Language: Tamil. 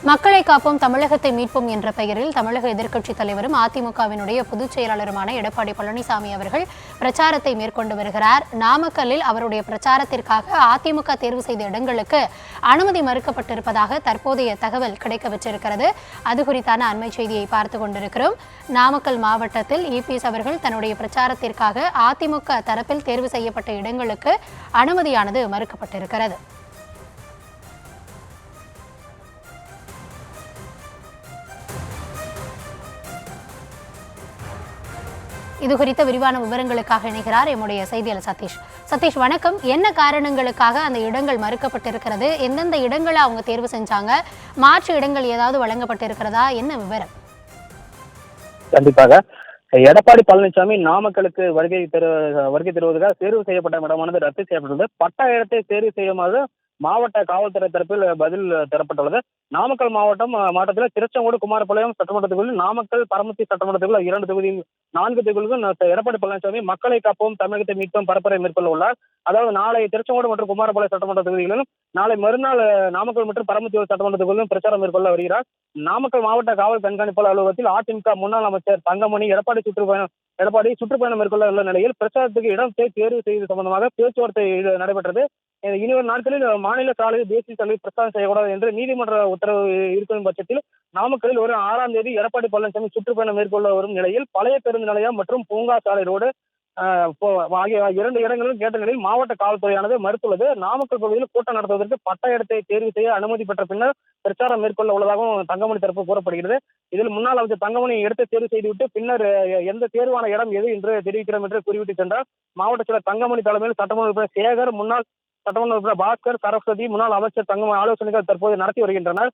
மக்களை காப்போம் தமிழகத்தை மீட்போம் என்ற பெயரில் தமிழக எதிர்க்கட்சித் தலைவரும் அதிமுகவினுடைய பொதுச் செயலாளருமான எடப்பாடி பழனிசாமி அவர்கள் பிரச்சாரத்தை மேற்கொண்டு வருகிறார். நாமக்கல்லில் அவருடைய பிரச்சாரத்திற்காக அதிமுக தேர்வு செய்த இடங்களுக்கு அனுமதி மறுக்கப்பட்டிருப்பதாக தற்போதைய தகவல் கிடைக்கப்பெற்றிருக்கிறது. அது குறித்தான அண்மை செய்தியை பார்த்து கொண்டிருக்கிறோம். நாமக்கல் மாவட்டத்தில் இபிஎஸ் அவர்கள் தன்னுடைய பிரச்சாரத்திற்காக அதிமுக தரப்பில் தேர்வு செய்யப்பட்ட இடங்களுக்கு அனுமதியானது மறுக்கப்பட்டிருக்கிறது. இது குறித்த விரிவான விவரங்களுக்காக இணைகிறார் எம்முடைய செய்தியாளர் சதீஷ். சதீஷ், வணக்கம். என்ன காரணங்களுக்காக அந்த இடங்கள் மறுக்கப்பட்டிருக்கிறது? எந்தெந்த இடங்களை அவங்க தேர்வு செஞ்சாங்க? மாற்று இடங்கள் ஏதாவது வழங்கப்பட்டிருக்கிறதா? என்ன விவரம்? கண்டிப்பாக எடப்பாடி பழனிசாமி நாமக்கலுக்கு வருகை தருவதற்காக தேர்வு செய்யப்பட்ட இடமானது ரத்து செய்யப்பட்டுள்ளது. பட்டா இடத்தை தேர்வு செய்யுமாறு மாவட்ட காவல்துறை தரப்பில் பதில் தரப்பட்டுள்ளது. நாமக்கல் மாவட்டத்தில் திருச்செங்கோடு, குமாரபாளையம் சட்டமன்றத்துக்குள், நாமக்கல், பரமத்தி சட்டமன்றத்துக்குள் 2 தொகுதி 4 தொகுதிகளுக்கும் எடப்பாடி பழனிசாமி மக்களை காப்போம் தமிழகத்தை மீட்போம் பரப்புரை மேற்கொள்ள உள்ளார். அதாவது நாளை திருச்செங்கோடு மற்றும் குமாரபாளையம் சட்டமன்ற தொகுதிகளிலும், நாளை மறுநாள் நாமக்கல் மற்றும் பரமத்தி சட்டமன்ற தொகுதியிலும் பிரச்சாரம் மேற்கொள்ள வருகிறார். நாமக்கல் மாவட்ட காவல் கண்காணிப்பாளர் அலுவலகத்தில் அதிமுக முன்னாள் அமைச்சர் தங்கமணி எடப்பாடி சுற்றுப்பயணம் மேற்கொள்ள உள்ள நிலையில் பிரச்சாரத்துக்கு இடத்தை தேர்வு செய்வது சம்பந்தமாக பேச்சுவார்த்தை நடைபெற்றது. இனிவரும் நாட்களில் மாநில சாலையில் தேசிய சாலையில் பிரச்சாரம் செய்யக்கூடாது என்று நீதிமன்ற உத்தரவு இருக்கும் பட்சத்தில் நாமக்கலில் ஒரு 6ஆம் தேதி எடப்பாடி பழனிசாமி சுற்றுப்பயணம் மேற்கொள்ள வரும் நிலையில் பழைய பேருந்து நிலையம் மற்றும் பூங்கா சாலை ரோடு ஆகிய 2 இடங்களிலும் கேட்ட நிலையில் மாவட்ட காவல்துறையானது மறுத்துள்ளது. நாமக்கல் பகுதியில் கூட்டம் நடத்துவதற்கு பட்ட இடத்தை தேர்வு செய்ய அனுமதி பெற்ற பின்னர் பிரச்சாரம் மேற்கொள்ள உள்ளதாகவும் தங்கமணி தரப்பு கூறப்படுகிறது. இதில் முன்னாள் அமைச்சர் தங்கமணி இடத்தை தேர்வு செய்துவிட்டு பின்னர் எந்த தேர்வான இடம் எது என்று தெரிவிக்கிறோம் என்று குறிப்பிட்டு சென்றார். மாவட்ட செயலர் தங்கமணி தலைமையில் சட்டமன்ற உறுப்பினர் சேகர், முன்னாள் சட்டமன்ற உறுப்பினர் பாஸ்கர், சரஸ்வதி, முன்னாள் அமைச்சர் தங்கமணி ஆலோசனைகள் தற்போது நடத்தி வருகின்றனர்.